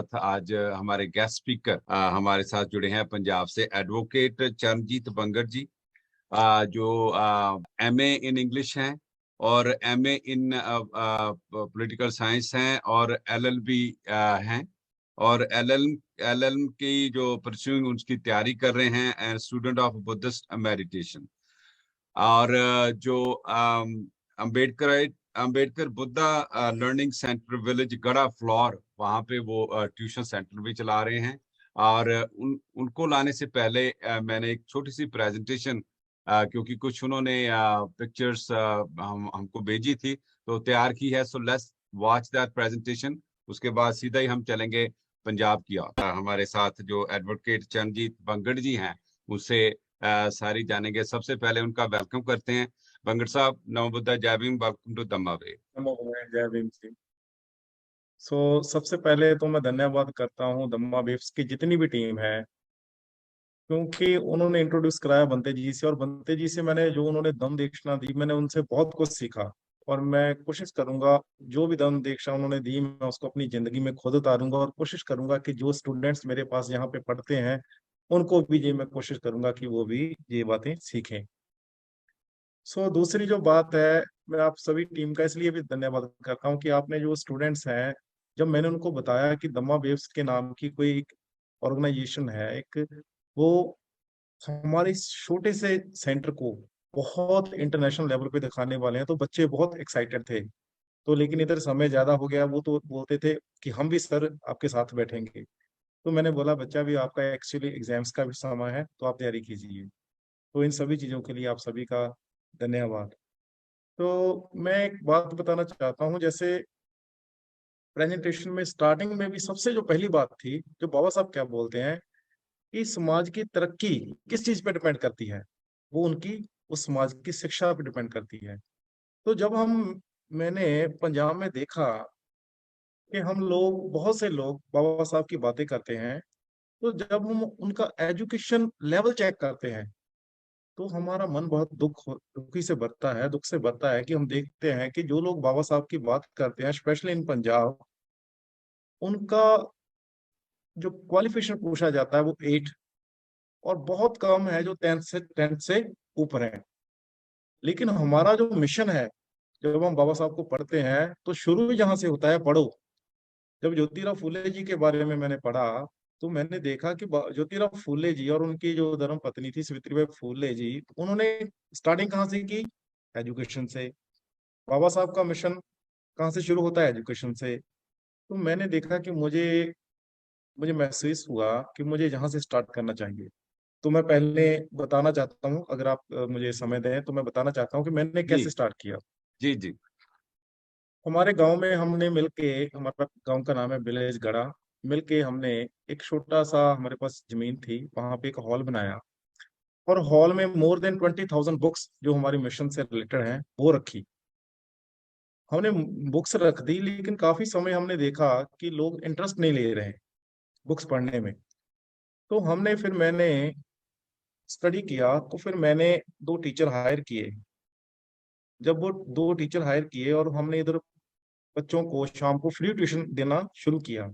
साथ आज हमारे गेस्ट स्पीकर हमारे साथ जुड़े हैं पंजाब से एडवोकेट चरणजीत बंगड़ जी, जो एमए इन इंग्लिश हैं और एमए इन पॉलिटिकल साइंस हैं और एलएलबी हैं और एलएलएम की जो परस्यूइंग उसकी तैयारी कर रहे हैं and student of Buddhist meditation. और जो Ambedkar Ambedkar Buddha learning centre village गढ़ा फ्लोर, वहाँ पे वो ट्यूशन सेंटर भी चला रहे हैं। और उनको लाने से पहले मैंने एक छोटी सी प्रेजेंटेशन, क्योंकि कुछ उन्होंने पिक्चर्स हमको भेजी थी तो तैयार की है। So let's watch that presentation, उसके बाद सीधा ही हम चलेंगे पंजाब की ओर। हमारे साथ जो एडवोकेट चरणजीत बंगड़ जी हैं उससे सारी जानेंगे। सबसे पहले उनका वेलकम करते हैं। बंगड़ साहब, नमो बुद्धा, जय भीम, वेलकम टू धम्मा वे। नमो बुद्धाय, जय भीम जी। सबसे पहले तो मैं धन्यवाद करता हूँ दम्मा वेव्स की जितनी भी टीम है, क्योंकि उन्होंने इंट्रोड्यूस कराया बंते जी से, और बंते जी से मैंने जो उन्होंने दम दीक्षाएं दी, मैंने उनसे बहुत कुछ सीखा। और मैं कोशिश करूंगा जो भी दम दीक्षा उन्होंने दी मैं उसको अपनी जिंदगी में खुद उतारूंगा, और कोशिश करूंगा कि जो स्टूडेंट्स मेरे पास यहाँ पे पढ़ते हैं उनको भी ये मैं कोशिश करूंगा कि वो भी ये बातें सीखें। दूसरी जो बात है, मैं आप सभी टीम का इसलिए भी धन्यवाद करता हूँ कि आपने जो स्टूडेंट्स हैं, जब मैंने उनको बताया कि दम्मा वेव्स के नाम की कोई ऑर्गेनाइजेशन है एक, वो हमारे इस छोटे से सेंटर को बहुत इंटरनेशनल लेवल पे दिखाने वाले हैं, तो बच्चे बहुत एक्साइटेड थे। तो लेकिन इधर समय ज्यादा हो गया, वो तो बोलते थे कि हम भी सर आपके साथ बैठेंगे। तो मैंने बोला बच्चा भी आपका एक्चुअली एग्जाम्स का भी समय है, तो आप तैयारी कीजिए। तो इन सभी चीजों के लिए आप सभी का धन्यवाद। तो मैं एक बात बताना चाहता हूँ, जैसे प्रेजेंटेशन में स्टार्टिंग में भी सबसे जो पहली बात थी, जो बाबा साहब क्या बोलते हैं कि समाज की तरक्की किस चीज पे डिपेंड करती है, वो उनकी उस समाज की शिक्षा पे डिपेंड करती है। तो जब हम मैंने पंजाब में देखा कि हम लोग बहुत से लोग बाबा साहब की बातें करते हैं, तो जब हम उनका एजुकेशन लेवल चेक करते हैं तो हमारा मन बहुत दुखी से भरता है, दुख से भरता है कि हम देखते हैं कि जो लोग बाबा साहब की बात करते हैं स्पेशली इन पंजाब, उनका जो क्वालिफिकेशन पूछा जाता है वो 8, और बहुत कम है जो 10 से ऊपर है। लेकिन हमारा जो मिशन है, जब हम बाबा साहब को पढ़ते हैं तो शुरू ही जहां से होता है पढ़ो। जब ज्योतिराव फूले जी के बारे में मैंने पढ़ा, तो मैंने देखा कि ज्योतिराव फूले जी और उनकी जो धर्म पत्नी थी सावित्रीबाई फूले जी, उन्होंने स्टार्टिंग कहाँ से की? एजुकेशन से। बाबा साहब का मिशन कहाँ से शुरू होता है? एजुकेशन से। तो मैंने देखा कि मुझे मुझे महसूस हुआ कि मुझे यहाँ से स्टार्ट करना चाहिए। तो मैं पहले बताना चाहता हूँ, अगर आप मुझे समय दें तो मैं बताना चाहता हूँ कि मैंने जी कैसे स्टार्ट किया। जी जी। हमारे गांव में हमने मिलके, हमारा गांव का नाम है विलेज गढ़ा, मिलके हमने एक छोटा सा, हमारे पास जमीन थी, वहां पे एक हॉल बनाया। और हॉल में मोर देन 20,000 बुक्स जो हमारी मिशन से रिलेटेड हैं वो रखी। हमने बुक्स रख दी, लेकिन काफी समय हमने देखा कि लोग इंटरेस्ट नहीं ले रहे हैं बुक्स पढ़ने में। तो मैंने स्टडी किया, तो फिर मैंने 2 टीचर हायर किए। जब वो 2 टीचर हायर किए और हमने इधर बच्चों को शाम को फ्री ट्यूशन देना शुरू किया,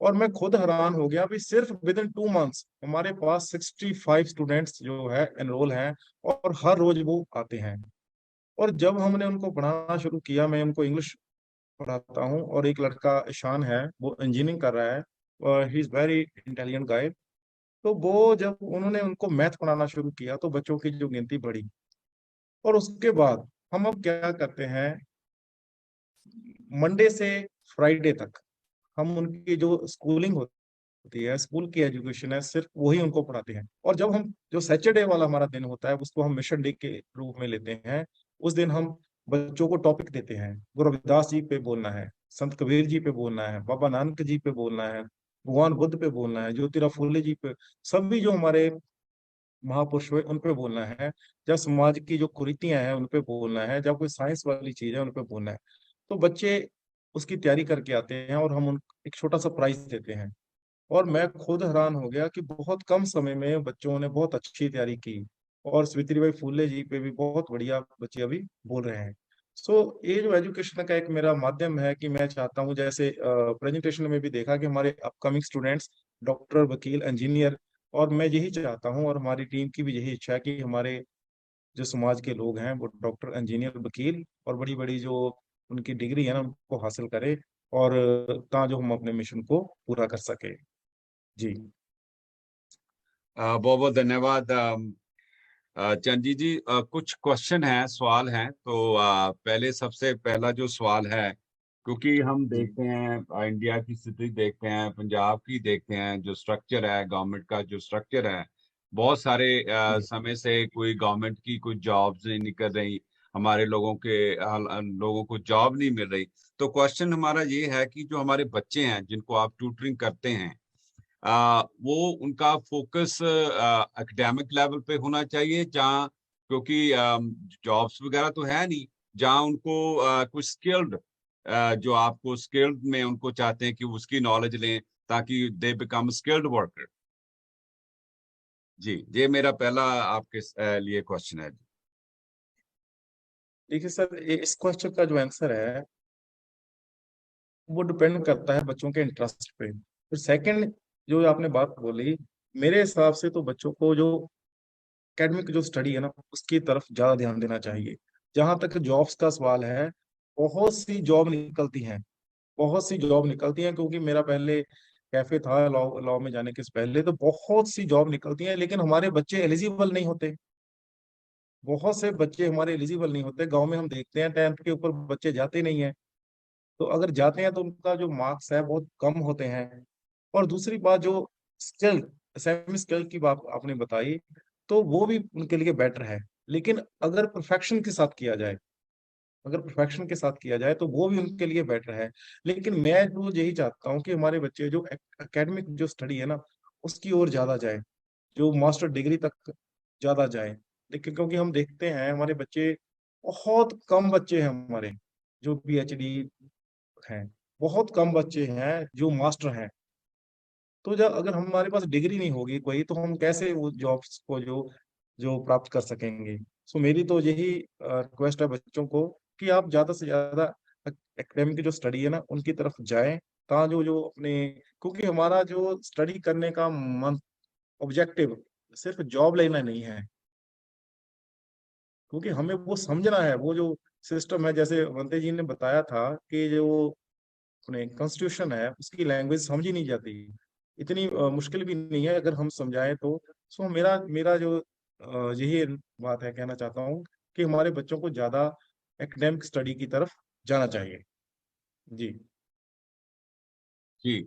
और मैं खुद हैरान हो गया भी सिर्फ विद इन 2 मंथ्स हमारे पास 65 स्टूडेंट्स जो है एनरोल हैं, और हर रोज वो आते हैं। और जब हमने उनको पढ़ाना शुरू किया, मैं उनको इंग्लिश पढ़ाता हूँ, और एक लड़का ईशान है वो इंजीनियरिंग कर रहा है, और ही इज वेरी इंटेलिजेंट गाय। तो वो जब उन्होंने उनको मैथ पढ़ाना शुरू किया तो बच्चों की जो गिनती बढ़ी। और उसके बाद हम अब क्या करते हैं, मंडे से फ्राइडे तक हम उनकी जो स्कूलिंग होती है, स्कूल की एजुकेशन है, सिर्फ वही उनको पढ़ाते हैं। और जब हम जो सैटरडे वाला हमारा दिन होता है उसको हम मिशन डे के रूप में लेते हैं। उस दिन हम बच्चों को टॉपिक देते हैं, गुरु रविदास जी पे बोलना है, संत कबीर जी पे बोलना है, बाबा नानक जी पे बोलना है, भगवान बुद्ध पे बोलना है, ज्योतिराव फूले जी पे, सभी जो हमारे महापुरुष हुए उन पे बोलना है। जब समाज की जो कुरीतियां हैं उन पे बोलना है, जब कोई साइंस वाली चीज है उन पे बोलना है। तो बच्चे उसकी तैयारी करके आते हैं, और हम उन एक छोटा सा प्राइज देते हैं। और मैं खुद हैरान हो गया कि बहुत कम समय में बच्चों ने बहुत अच्छी तैयारी की, और सावित्रीबाई फूले जी पे भी बहुत बढ़िया बच्चे अभी बोल रहे हैं। सो ये जो एजुकेशन का एक मेरा माध्यम है कि मैं चाहता हूँ, जैसे प्रेजेंटेशन में भी देखा कि हमारे अपकमिंग स्टूडेंट्स डॉक्टर, वकील, इंजीनियर, और मैं यही चाहता हूँ और हमारी टीम की भी यही इच्छा है कि हमारे जो समाज के लोग हैं वो डॉक्टर, इंजीनियर, वकील और बड़ी बड़ी जो उनकी डिग्री है ना उनको हासिल करें, और जो हम अपने मिशन को पूरा कर सके। जी। बहुत बहुत धन्यवाद चंजी जी। कुछ क्वेश्चन हैं, सवाल हैं, तो पहले सबसे पहला जो सवाल है, क्योंकि हम जी। देखते हैं इंडिया की स्थिति देखते हैं, पंजाब की देखते हैं, जो स्ट्रक्चर है गवर्नमेंट का, जो स्ट्रक्चर है, बहुत सारे जी। समय से कोई गवर्नमेंट की कोई जॉब्स नहीं निकल रही, हमारे लोगों के लोगों को जॉब नहीं मिल रही। तो क्वेश्चन हमारा ये है कि जो हमारे बच्चे हैं जिनको आप ट्यूटरिंग करते हैं, वो उनका फोकस एकेडमिक लेवल पे होना चाहिए, जहाँ, क्योंकि जॉब्स वगैरह तो है नहीं, जहाँ उनको कुछ स्किल्ड, जो आपको स्किल्ड में उनको चाहते हैं कि उसकी नॉलेज लें ताकि दे बिकम स्किल्ड वर्कर। जी, ये मेरा पहला आपके लिए क्वेश्चन है। देखिए सर, इस क्वेश्चन का जो आंसर है वो डिपेंड करता है बच्चों के इंटरेस्ट पे। फिर सेकंड जो आपने बात बोली, मेरे हिसाब से तो बच्चों को जो एकेडमिक जो स्टडी है ना उसकी तरफ ज्यादा ध्यान देना चाहिए। जहां तक जॉब्स का सवाल है, बहुत सी जॉब निकलती हैं, बहुत सी जॉब निकलती हैं, क्योंकि मेरा पहले कैफे था लॉ लॉ में जाने के पहले, तो बहुत सी जॉब निकलती हैं, लेकिन हमारे बच्चे एलिजिबल नहीं होते। बहुत से बच्चे हमारे एलिजिबल नहीं होते। गांव में हम देखते हैं 10th के ऊपर बच्चे जाते नहीं हैं, तो अगर जाते हैं तो उनका जो मार्क्स है बहुत कम होते हैं। और दूसरी बात, जो स्किल, सेमी स्किल की बात आपने बताई, तो वो भी उनके लिए बेटर है, लेकिन अगर परफेक्शन के साथ किया जाए, अगर परफेक्शन के साथ किया जाए तो वो भी उनके लिए बेटर है। लेकिन मैं जो यही चाहता हूँ कि हमारे बच्चे जो एकेडमिक जो स्टडी है ना उसकी ओर ज्यादा जाए, जो मास्टर डिग्री तक ज्यादा जाए। लेकिन क्योंकि हम देखते हैं हमारे बच्चे, बहुत कम बच्चे हैं हमारे जो पीएचडी हैं, बहुत कम बच्चे हैं जो मास्टर हैं। तो जब अगर हमारे पास डिग्री नहीं होगी कोई, तो हम कैसे वो जॉब्स को जो जो प्राप्त कर सकेंगे। सो मेरी तो यही रिक्वेस्ट है बच्चों को कि आप ज्यादा से ज्यादा एकेडमिक की जो स्टडी है ना उनकी तरफ जाएं, जो जो अपने, क्योंकि हमारा जो स्टडी करने का मन, ऑब्जेक्टिव सिर्फ जॉब लेना नहीं है, क्योंकि हमें वो समझना है वो जो सिस्टम है। जैसे वंते जी ने बताया था कि जो अपने कॉन्स्टिट्यूशन है उसकी लैंग्वेज समझी नहीं जाती, इतनी मुश्किल भी नहीं है अगर हम समझाएं तो। सो मेरा मेरा जो यही बात है, कहना चाहता हूँ कि हमारे बच्चों को ज्यादा एकेडमिक स्टडी की तरफ जाना चाहिए। जी। जी,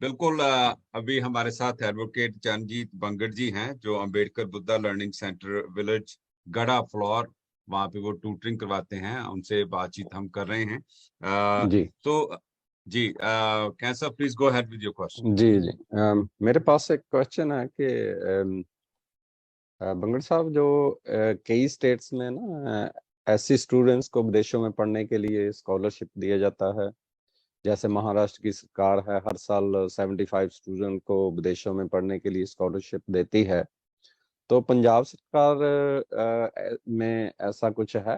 बिल्कुल। अभी हमारे साथ एडवोकेट चरणजीत बंगड़ जी हैं, जो Ambedkar Buddha learning centre village गड़ा फ्लोर, वहाँ पे वो ट्यूटरिंग करवाते हैं, उनसे बातचीत हम कर रहे हैं। जी तो जी, कैंसर, please go ahead with your question. जी जी मेरे पास एक क्वेश्चन है कि बंगड़ साहब, जो कई स्टेट्स में ना ऐसी स्टूडेंट्स को विदेशों में पढ़ने के लिए स्कॉलरशिप दिया जाता है। जैसे महाराष्ट्र की सरकार है, हर साल 75 स्टूडेंट को विदेशों में पढ़ने के लिए स्कॉलरशिप देती है। तो पंजाब सरकार में ऐसा कुछ है?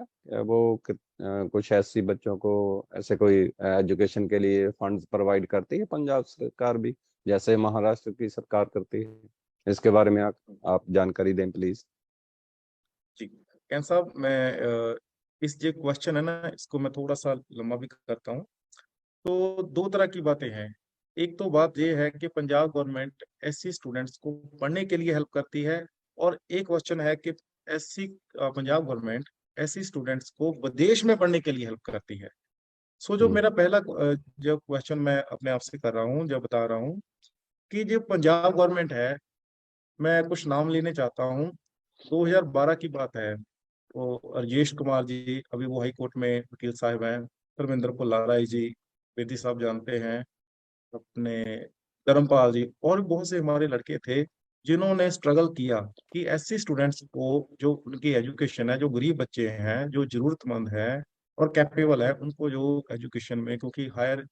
कुछ ऐसी बच्चों को ऐसे कोई एजुकेशन के लिए फंड्स प्रोवाइड करती है पंजाब सरकार भी, जैसे महाराष्ट्र की सरकार करती है? इसके बारे में आप जानकारी दें प्लीज। जी कैन साहब, मैं इस जो क्वेश्चन है ना इसको मैं थोड़ा सा लंबा भी करता हूँ। तो दो तरह की बातें हैं। एक तो बात ये है कि पंजाब गवर्नमेंट ऐसी स्टूडेंट्स को पढ़ने के लिए हेल्प करती है, और एक क्वेश्चन है कि ऐसी पंजाब गवर्नमेंट ऐसी स्टूडेंट्स को विदेश में पढ़ने के लिए हेल्प करती है। सो जो हम्म। मेरा पहला जो क्वेश्चन मैं अपने आप से कर रहा हूँ, जो बता रहा हूँ कि जो पंजाब गवर्नमेंट है, मैं कुछ नाम लेने चाहता हूँ। 2012 की बात है, वो राजेश कुमार जी, अभी वो हाई कोर्ट में वकील साहब हैं, धर्मेंद्र पुल्लाराय जी, बेदी साहब जानते हैं, अपने धर्मपाल जी, और भी बहुत से हमारे लड़के थे जिन्होंने स्ट्रगल किया कि ऐसे स्टूडेंट्स को, जो उनकी एजुकेशन है, जो गरीब बच्चे हैं, जो जरूरतमंद हैं और कैपेबल है, उनको जो एजुकेशन में, क्योंकि हायर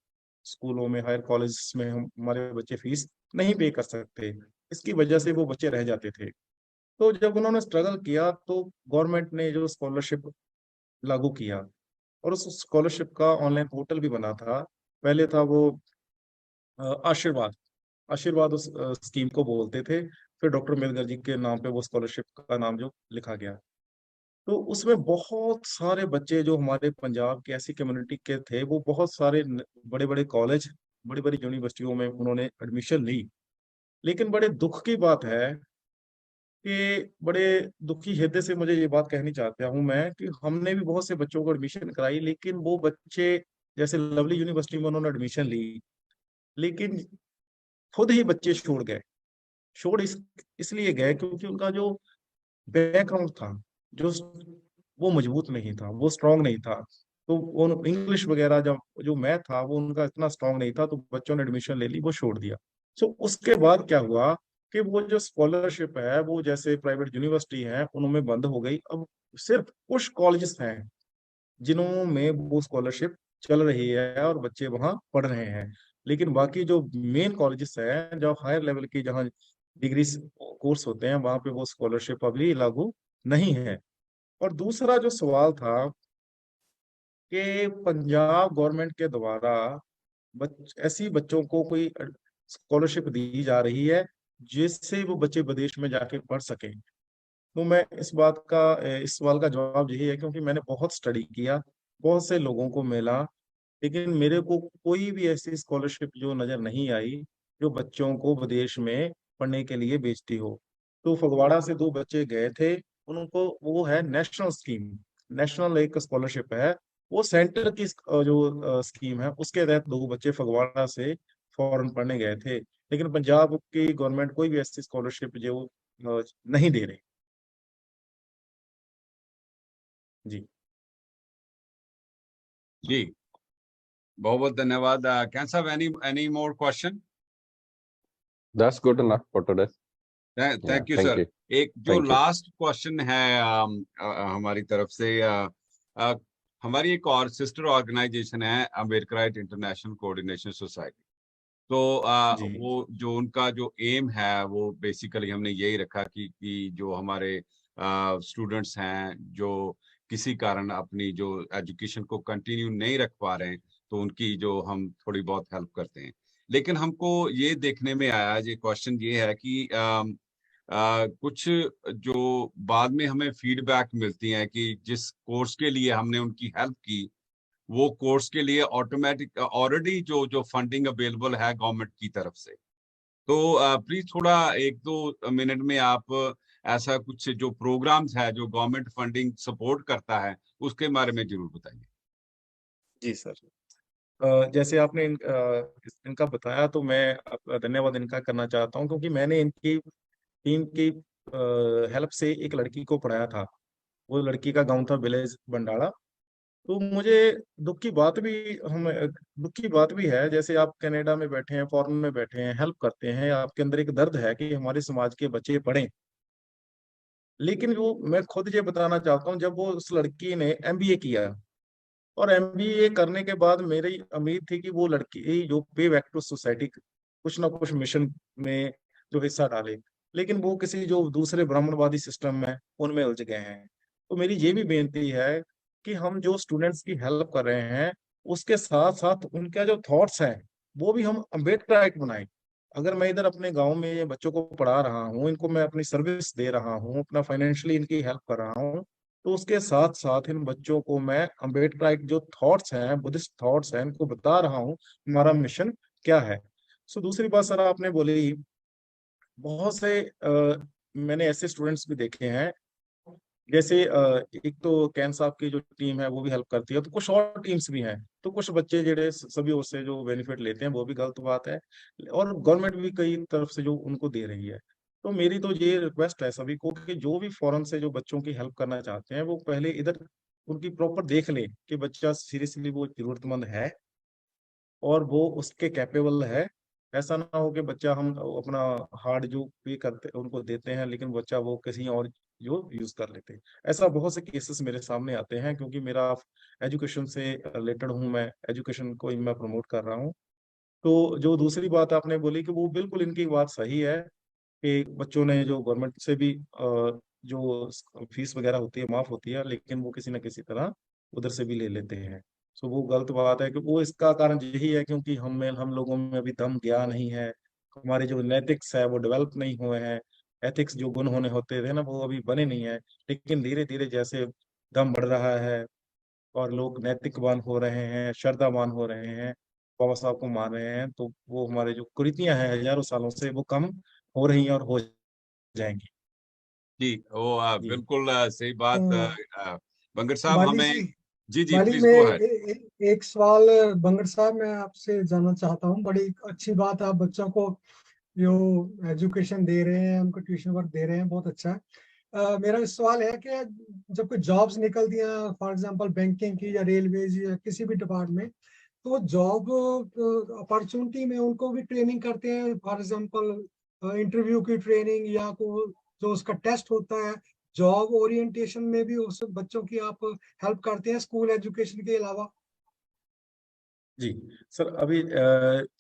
स्कूलों में, हायर कॉलेज में हम हमारे बच्चे फीस नहीं पे कर सकते, इसकी वजह से वो बच्चे रह जाते थे। तो जब उन्होंने स्ट्रगल किया तो गवर्नमेंट ने जो स्कॉलरशिप लागू किया। और उस स्कॉलरशिप का ऑनलाइन पोर्टल भी बना था। पहले था वो आशीर्वाद, आशीर्वाद उस स्कीम को बोलते थे। फिर डॉक्टर अम्बेडकर जी के नाम पे वो स्कॉलरशिप का नाम जो लिखा गया। तो उसमें बहुत सारे बच्चे जो हमारे पंजाब के ऐसी कम्युनिटी के थे, वो बहुत सारे बड़े बड़े कॉलेज, बड़ी बड़ी यूनिवर्सिटियों में उन्होंने एडमिशन ली। लेकिन बड़े दुख की बात है कि बड़े दुखी हृदय से मुझे ये बात कहनी चाहता हूँ मैं कि हमने भी बहुत से बच्चों को एडमिशन कराई, लेकिन वो बच्चे जैसे लवली यूनिवर्सिटी में उन्होंने एडमिशन ली, लेकिन खुद ही बच्चे छोड़ गए। छोड़ इसलिए गए क्योंकि उनका जो बैकग्राउंड था, जो वो मजबूत नहीं था, वो स्ट्रांग नहीं था। तो वो इंग्लिश वगैरह जब जो मैथ था वो उनका इतना स्ट्रांग नहीं था, तो बच्चों ने एडमिशन ले ली, वो छोड़ दिया। सो उसके बाद क्या हुआ कि वो जो स्कॉलरशिप है वो जैसे प्राइवेट यूनिवर्सिटी है उनमें बंद हो गई। अब सिर्फ कुछ कॉलेजेस हैं जिन्हों में वो स्कॉलरशिप चल रही है और बच्चे वहां पढ़ रहे हैं। लेकिन बाकी जो मेन कॉलेजेस हैं, जो हायर लेवल की जहाँ डिग्री कोर्स होते हैं, वहां पे वो स्कॉलरशिप अभी लागू नहीं है। और दूसरा जो सवाल था कि पंजाब गवर्नमेंट के द्वारा ऐसी बच्चों को कोई स्कॉलरशिप दी जा रही है जिससे वो बच्चे विदेश में जाके पढ़ सकें। तो मैं इस सवाल का जवाब यही है, क्योंकि मैंने बहुत स्टडी किया, बहुत से लोगों को मिला, लेकिन मेरे को कोई भी ऐसी स्कॉलरशिप जो नजर नहीं आई जो बच्चों को विदेश में पढ़ने के लिए भेजती हो। तो फगवाड़ा से दो बच्चे गए थे, उनको वो है नेशनल स्कीम, नेशनल एक स्कॉलरशिप है, वो सेंटर की जो स्कीम है उसके तहत दो बच्चे फगवाड़ा से फॉरेन पढ़ने गए थे। लेकिन पंजाब की गवर्नमेंट कोई भी ऐसी स्कॉलरशिप जो नहीं दे रही। जी। जी, बहुत बहुत धन्यवाद। कैन साहब, any more question? That's good enough for today. Yeah, thank you thank sir. you. एक जो Thank you. लास्ट क्वेश्चन है हमारी तरफ से, अ, हमारी एक और सिस्टर ऑर्गेनाइजेशन है अम्बेडकराइट इंटरनेशनल कोऑर्डिनेशन सोसाइटी। तो जी। वो जो उनका जो एम है वो बेसिकली हमने यही रखा कि जो हमारे स्टूडेंट्स हैं जो किसी कारण अपनी जो एजुकेशन को कंटिन्यू नहीं रख पा रहे हैं, तो उनकी जो हम थोड़ी बहुत हेल्प करते हैं। लेकिन हमको ये देखने में आया, ये क्वेश्चन ये है कि कुछ जो बाद में हमें फीडबैक मिलती है कि जिस कोर्स के लिए हमने उनकी हेल्प की, वो कोर्स के लिए ऑटोमेटिक ऑलरेडी जो जो फंडिंग अवेलेबल है गवर्नमेंट की तरफ से। तो प्लीज थोड़ा 1-2 मिनट में आप ऐसा कुछ जो प्रोग्राम्स है जो गवर्नमेंट फंडिंग सपोर्ट करता है उसके बारे में जरूर बताइए। जी सर। जैसे आपने इनका बताया, तो मैं धन्यवाद इनका करना चाहता हूँ, क्योंकि मैंने इनकी टीम की हेल्प से एक लड़की को पढ़ाया था। वो लड़की का गांव था विलेज बंडाला। तो मुझे दुख की बात भी हम दुख की बात भी है, जैसे आप कनाडा में बैठे हैं, फॉरेन में बैठे हैं, हेल्प करते हैं, आपके अंदर एक दर्द है कि हमारे समाज के बच्चे पढ़ें। लेकिन वो मैं खुद ये बताना चाहता हूँ, जब वो उस लड़की ने एमबीए किया, और एमबीए करने के बाद मेरी उम्मीद थी कि वो लड़की जो पे बैक टू सोसाइटी कुछ ना कुछ मिशन में जो हिस्सा डाले, लेकिन वो किसी जो दूसरे ब्राह्मणवादी सिस्टम में उनमें उलझ गए हैं। तो मेरी ये भी बेनती है कि हम जो स्टूडेंट्स की हेल्प कर रहे हैं, उसके साथ साथ उनका जो थॉट्स हैं वो भी हम अम्बेडकराइट बनाएं। अगर मैं इधर अपने गांव में ये बच्चों को पढ़ा रहा हूँ, इनको मैं अपनी सर्विस दे रहा हूँ, अपना फाइनेंशियली इनकी हेल्प कर रहा हूँ, तो उसके साथ साथ इन बच्चों को मैं अम्बेडकराइट जो थॉट्स हैं, बुद्धिस्ट थॉट्स हैं, इनको बता रहा हूँ हमारा मिशन क्या है। सो दूसरी बात सर आपने बोली, बहुत से मैंने ऐसे स्टूडेंट्स भी देखे हैं, जैसे एक तो कैन साहब की जो टीम है वो भी हेल्प करती है, तो कुछ और टीम्स भी हैं। तो कुछ बच्चे जेडे सभी उससे जो बेनिफिट लेते हैं वो भी गलत बात है, और गवर्नमेंट भी कई तरफ से जो उनको दे रही है। तो मेरी तो ये रिक्वेस्ट है सभी को कि जो भी फॉरेन से जो बच्चों की हेल्प करना चाहते हैं, वो पहले इधर उनकी प्रॉपर देख लें कि बच्चा सीरियसली वो जरूरतमंद है और वो उसके कैपेबल है। ऐसा ना हो कि बच्चा हम अपना हार्ड जो पे करते उनको देते हैं, लेकिन बच्चा वो किसी और जो यूज कर लेते हैं। ऐसा बहुत से केसेस मेरे सामने आते हैं, क्योंकि मेरा एजुकेशन से रिलेटेड हूँ, मैं एजुकेशन को ही मैं प्रमोट कर रहा हूँ। तो जो दूसरी बात आपने बोली कि वो बिल्कुल इनकी बात सही है कि बच्चों ने जो गवर्नमेंट से भी जो फीस वगैरह होती है माफ होती है, लेकिन वो किसी न किसी तरह उधर से भी ले लेते हैं। सो वो गलत बात है कि वो इसका कारण यही है क्योंकि हम लोगों में अभी दम ज्ञान नहीं है, हमारे जो नैतिक्स है वो डेवलप नहीं हुए हैं, एथिक्स जो गुण होने होते थे ना वो अभी बने नहीं है। लेकिन धीरे धीरे जैसे दम बढ़ रहा है और लोग नैतिकवान हो रहे हैं, श्रद्धावान हो रहे हैं, बाबा साहब को मान रहे हैं, तो वो हमारे जो कुरीतियां हैं हजारों सालों से वो कम हो रही हैं और हो जाएंगी। जी वो जी। बिल्कुल सही बात। तो बंगर साहब माली हमें, जी, जी जी माली प्लीज में गो अहेड। एक सवाल बंगड़ साहब मैं आपसे जानना चाहता हूँ। बड़ी अच्छी बात, आप बच्चों को जो एजुकेशन दे रहे हैं, उनको ट्यूशन वर्क दे रहे हैं, बहुत अच्छा है। मेरा सवाल है कि जब कोई जॉब्स निकलती हैं, फॉर एग्जांपल बैंकिंग की या रेलवेज या किसी भी डिपार्टमेंट, तो जॉब अपॉर्चुनिटी में उनको भी ट्रेनिंग करते हैं, फॉर एग्जांपल इंटरव्यू की ट्रेनिंग या को जो उसका टेस्ट होता है, जॉब ओरिएंटेशन में भी उस बच्चों की आप हेल्प करते हैं स्कूल एजुकेशन के अलावा? जी सर, अभी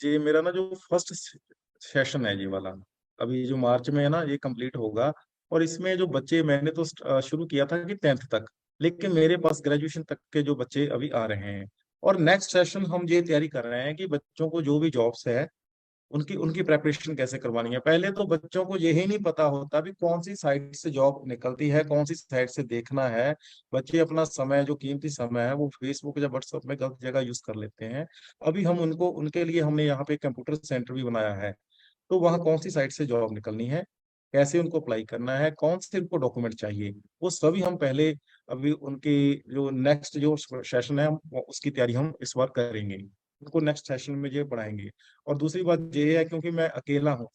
ये मेरा ना जो फर्स्ट सेशन है ये वाला, अभी जो मार्च में है ना ये कंप्लीट होगा। और इसमें जो बच्चे मैंने तो शुरू किया था कि 10th तक, लेकिन मेरे पास ग्रेजुएशन तक के जो बच्चे अभी आ रहे हैं। और नेक्स्ट सेशन हम ये तैयारी कर रहे हैं कि बच्चों को जो भी जॉब्स है उनकी उनकी प्रेपरेशन कैसे करवानी है। पहले तो बच्चों को यही नहीं पता होता भी कौन सी साइट से जॉब निकलती है, कौन सी साइट से देखना है। बच्चे अपना समय, जो कीमती समय है, वो फेसबुक या व्हाट्सएप में गलत जगह यूज कर लेते हैं। अभी हम उनको उनके लिए हमने यहाँ पे कंप्यूटर सेंटर भी बनाया है। तो वहाँ कौन सी साइट से जॉब निकलनी है, कैसे उनको अप्लाई करना है, कौन से उनको डॉक्यूमेंट चाहिए, वो सभी हम पहले अभी उनकी जो नेक्स्ट जो सेशन है उसकी तैयारी हम इस बार करेंगे, उनको नेक्स्ट सेशन में ये पढ़ाएंगे। और दूसरी बात ये है क्योंकि मैं अकेला हूँ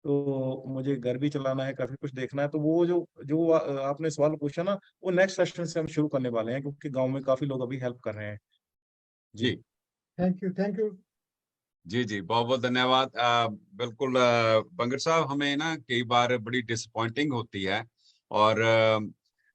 तो मुझे घर भी चलाना है, काफी कुछ देखना है, तो वो जो जो आपने सवाल पूछा ना, वो नेक्स्ट सेशन से हम शुरू करने वाले हैं क्योंकि गांव में काफी लोग अभी हेल्प कर रहे हैं। जी। जी थैंक यू, थैंक यू। जी जी बहुत बहुत धन्यवाद। बिल्कुल बंगर साहब, हमें ना कई बार बड़ी डिसअपॉइंटिंग होती है, और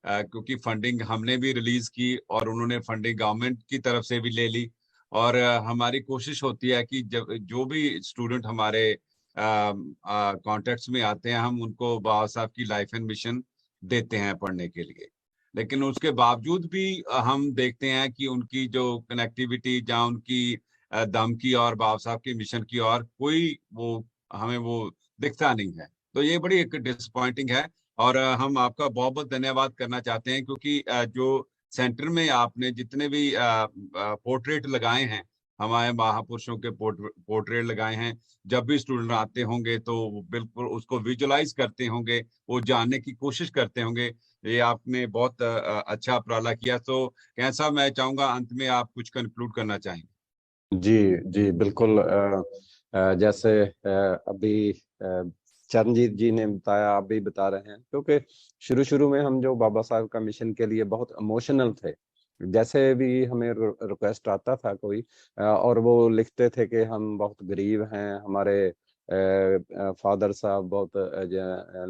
क्योंकि फंडिंग हमने भी रिलीज की और उन्होंने फंडिंग गवर्नमेंट की तरफ से भी ले ली। और हमारी कोशिश होती है कि जब जो भी स्टूडेंट हमारे कॉन्टेक्ट्स में आते हैं, हम उनको बाबा साहब की लाइफ एंड मिशन देते हैं पढ़ने के लिए। लेकिन उसके बावजूद भी हम देखते हैं कि उनकी जो कनेक्टिविटी, जहाँ उनकी दम की और बाबा साहब की मिशन की और कोई वो हमें वो दिखता नहीं है। तो ये बड़ी एक डिसअपॉइंटिंग है। और हम आपका बहुत बहुत धन्यवाद करना चाहते हैं, क्योंकि जो सेंटर में आपने जितने भी पोर्ट्रेट लगाए हैं, हमारे महापुरुषों के पोर्ट्रेट लगाए हैं, जब भी स्टूडेंट आते होंगे तो वो बिल्कुल उसको विजुलाइज करते होंगे, वो जानने की कोशिश करते होंगे। ये आपने बहुत अच्छा उपराला किया। तो कैसा, मैं चाहूंगा अंत में आप कुछ कंक्लूड करना चाहेंगे। जी जी बिल्कुल। जैसे अभी चरणजीत जी ने बताया, आप भी बता रहे हैं, क्योंकि शुरू शुरू में हम जो बाबा साहब का मिशन के लिए बहुत इमोशनल थे। जैसे भी हमें रिक्वेस्ट आता था कोई, और वो लिखते थे कि हम बहुत गरीब हैं, हमारे फादर साहब बहुत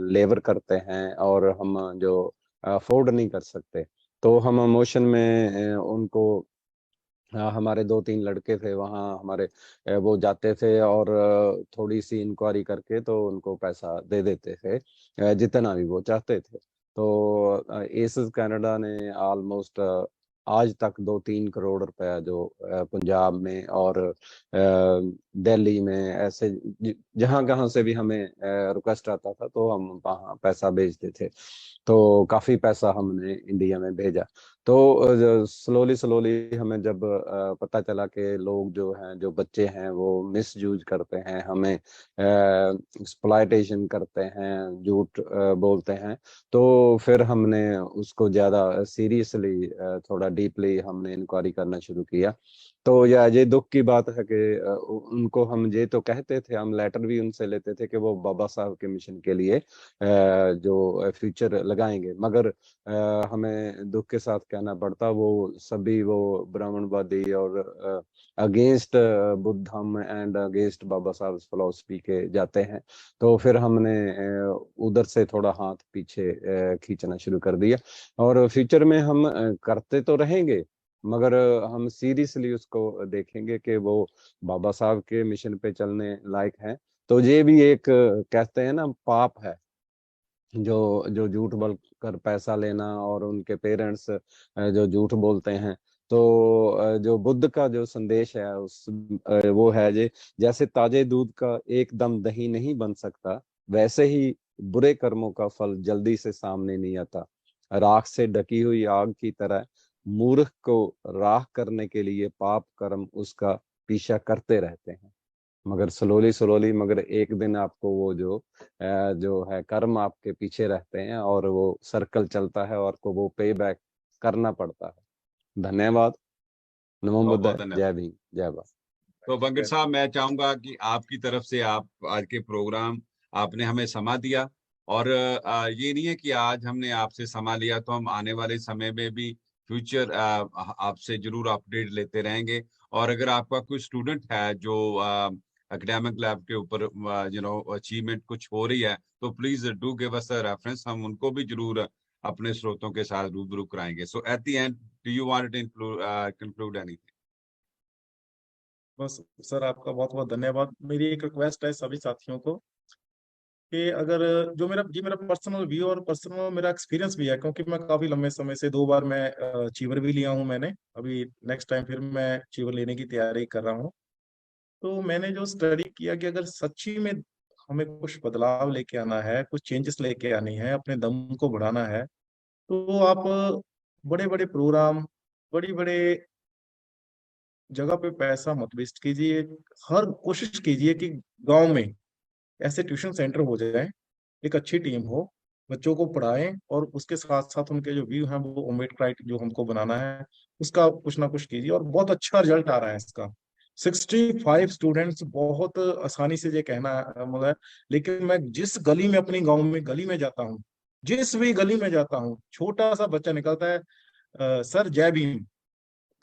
लेबर करते हैं और हम जो अफोर्ड नहीं कर सकते, तो हम इमोशन में उनको, हाँ, हमारे 2-3 लड़के थे वहाँ हमारे, वो जाते थे और थोड़ी सी इंक्वायरी करके तो उनको पैसा दे देते थे, जितना भी वो चाहते थे। तो एसस कनाडा ने ऑलमोस्ट आज तक 2-3 करोड़ रुपया जो पंजाब में और दिल्ली में, ऐसे जहाँ कहाँ से भी हमें रिक्वेस्ट आता था तो हम वहाँ पैसा भेजते थे। तो काफी पैसा हमने इंडिया में भेजा। तो स्लोली स्लोली हमें जब पता चला कि लोग जो हैं, जो बच्चे हैं, वो मिसयूज करते हैं, हमें एक्सप्लॉयटेशन करते हैं, झूठ बोलते हैं, तो फिर हमने उसको ज़्यादा सीरियसली, थोड़ा डीपली हमने इंक्वायरी करना शुरू किया। तो ये दुख की बात है कि उनको हम ये तो कहते थे, हम लेटर भी उनसे लेते थे कि वो बाबा साहब के मिशन के लिए जो फ्यूचर लगाएंगे, मगर हमें दुख के साथ कहना पड़ता, वो सभी वो ब्राह्मणवादी और अगेंस्ट बुद्धम एंड अगेंस्ट बाबा साहब फिलॉसफी के जाते हैं। तो फिर हमने उधर से थोड़ा हाथ पीछे खींचना शुरू कर दिया। और फ्यूचर में हम करते तो रहेंगे, मगर हम सीरियसली उसको देखेंगे कि वो बाबा साहब के मिशन पे चलने लायक हैं। तो ये भी एक कहते हैं ना, पाप है, जो जो झूठ बोल कर पैसा लेना, और उनके पेरेंट्स जो झूठ बोलते हैं। तो जो बुद्ध का जो संदेश है वो है जैसे ताजे दूध का एकदम दही नहीं बन सकता, वैसे ही बुरे कर्मों का फल जल्दी से सामने नहीं आता। राख से ढकी हुई आग की तरह मूर्ख को राख करने के लिए पाप कर्म उसका पीछा करते रहते हैं, मगर स्लोली मगर एक दिन आपको वो जो है कर्म आपके पीछे रहते हैं और वो सर्कल चलता है और को वो पे बैक करना पड़ता है। धन्यवाद। नमो बहुत बहुत बुद्धाय। धन्यवाद। जय भीम, जय भारत। तो बंगड़ साहब, मैं चाहूंगा कि आपकी तरफ से आप आज के प्रोग्राम आपने हमें समा दिया, और ये नहीं है कि आज हमने आपसे समा लिया तो हम आने वाले समय में भी फ्यूचर आपसे जरूर अपडेट लेते रहेंगे। और अगर आपका कोई स्टूडेंट है जो एकेडमिक लैब के ऊपर अचीवमेंट कुछ हो रही है, तो please do give us a reference, हम उनको भी जरूर अपने स्रोतों के साथ रूबरू कराएंगे। So at the end, do you want to conclude anything? बस सर, आपका बहुत बहुत धन्यवाद। मेरी एक रिक्वेस्ट है सभी साथियों को कि अगर जो मेरा पर्सनल व्यू और पर्सनल मेरा एक्सपीरियंस भी है, क्योंकि मैं काफी लंबे समय से 2 बार मैं अचीवर भी लिया हूँ मैंने। अभी नेक्स्ट टाइम फिर मैं अचीवर लेने की तैयारी कर रहा हूँ। तो मैंने जो स्टडी किया कि अगर सच्ची में हमें कुछ बदलाव लेके आना है, कुछ चेंजेस लेके आनी है, अपने दम को बढ़ाना है, तो आप बड़े बड़े प्रोग्राम, बड़ी बड़े जगह पे पैसा मत वेस्ट कीजिए। हर कोशिश कीजिए कि गांव में ऐसे ट्यूशन सेंटर हो जाए, एक अच्छी टीम हो, बच्चों को पढ़ाएं, और उसके साथ साथ उनके जो व्यू हैं वो ओमेट क्राइट जो हमको बनाना है उसका कुछ ना कुछ कीजिए। और बहुत अच्छा रिजल्ट आ रहा है इसका। 65 स्टूडेंट्स बहुत आसानी से ये कहना मगर, लेकिन मैं जिस गली में, अपनी गांव में गली में जाता हूँ, जिस भी गली में जाता हूँ, छोटा सा बच्चा निकलता है, सर जय भीम,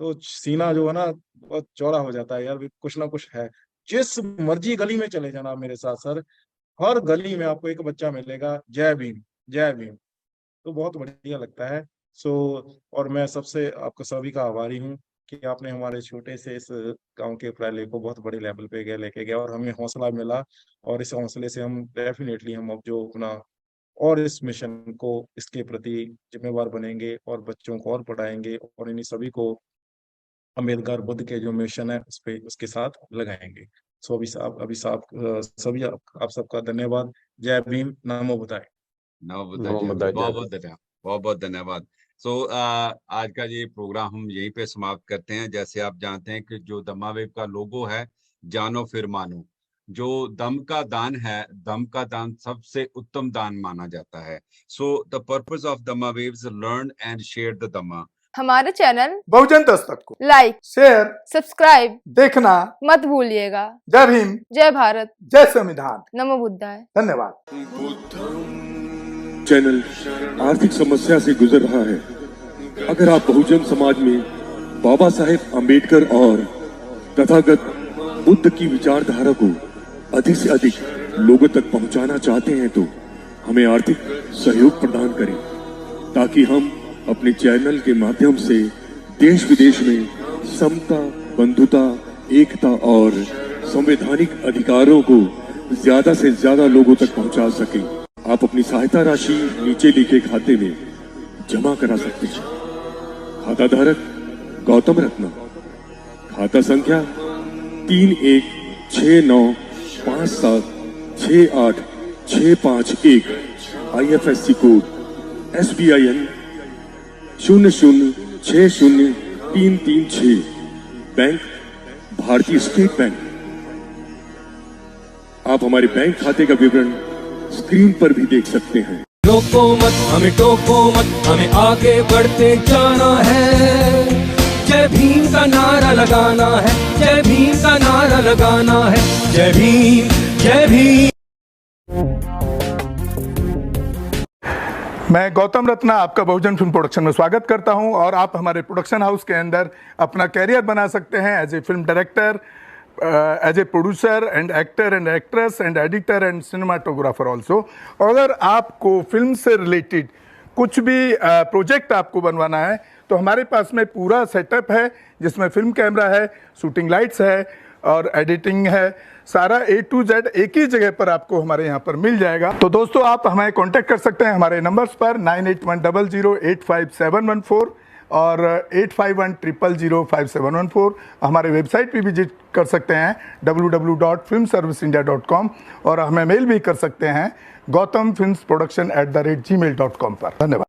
तो सीना जो है ना बहुत चौड़ा हो जाता है यार, भी कुछ ना कुछ है। जिस मर्जी गली में चले जाना मेरे साथ सर, हर गली में आपको एक बच्चा मिलेगा जय भीम जय भीम। तो बहुत बढ़िया लगता है। सो, और मैं सबसे आपका सभी का आभारी हूँ कि आपने हमारे छोटे से इस गांव के प्रयालय को बहुत बड़े लेवल पे गए लेके गया, और हमें हौसला मिला। और इस हौसले से हम डेफिनेटली हम अब जो अपना और इस मिशन को, इसके प्रति जिम्मेवार बनेंगे और बच्चों को और पढ़ाएंगे, और इन्हीं सभी को अम्बेडकर बुद्ध के जो मिशन है उस पे उसके साथ लगाएंगे। सो अभी साहब सभी आप सबका धन्यवाद। जय भीम, नमो बुद्धाय। नमो बुद्धाय। नमो जय बुद्धाय। भीम। जय बहुत बहुत धन्यवाद, बहुत बहुत धन्यवाद। सो आज का ये प्रोग्राम हम यहीं पे समाप्त करते हैं। जैसे आप जानते हैं कि जो दम्मावेव का लोगो है, जानो फिर मानो, जो दम का दान है, दम का दान सबसे उत्तम दान माना जाता है। So the purpose of Dhammawaves, learn and share the Dhamma. हमारे चैनल बहुजन दस्तक को लाइक, शेयर, सब्सक्राइब देखना। मत भूलिएगा। जय भीम, जय भारत, जय संविधान। नमो बुद्धाय। धन्यवाद। चैनल आर्थिक समस्या से गुजर रहा है। अगर आप बहुजन समाज में बाबा साहेब अम्बेडकर और तथागत बुद्ध की विचारधारा को अधिक से अधिक लोगों तक पहुंचाना चाहते हैं तो हमें आर्थिक सहयोग प्रदान करें, ताकि हम अपने चैनल के माध्यम से देश विदेश में समता, बंधुता, एकता और संवैधानिक अधिकारों को ज्यादा से ज्यादा लोगों तक पहुंचा सकें। आप अपनी सहायता राशि नीचे लिखे खाते में जमा करा सकते हैं। खाता धारक गौतम रत्ना, खाता संख्या 316957686551, IFSC कोड SBIN 0060336, बैंक भारतीय स्टेट बैंक। आप हमारे बैंक खाते का विवरण स्क्रीन पर भी देख सकते हैं। रोको मत, हमें टोको मत, हमें आगे बढ़ते जाना है। जय भीम का नारा लगाना है, जय भीम का नारा लगाना है। जय भीम, जय भीम। मैं गौतम रत्ना आपका बहुजन फिल्म प्रोडक्शन में स्वागत करता हूं, और आप हमारे प्रोडक्शन हाउस के अंदर अपना कैरियर बना सकते हैं as a film director, as a producer and actor and actress and editor and cinematographer also. अगर आपको फिल्म से रिलेटेड कुछ भी प्रोजेक्ट आपको बनवाना है तो हमारे पास में पूरा सेटअप है, जिसमें फिल्म कैमरा है, शूटिंग लाइट्स है और एडिटिंग है। सारा A to Z एक ही जगह पर आपको हमारे यहाँ पर मिल जाएगा। तो दोस्तों, आप हमें कांटेक्ट कर सकते हैं हमारे नंबर्स पर 9810085714। और 8510005714 हमारे वेबसाइट पे विजिट कर सकते हैं www.filmserviceindia.com और हमें मेल भी कर सकते हैं gautamfilmsproduction@gmail.com पर। धन्यवाद।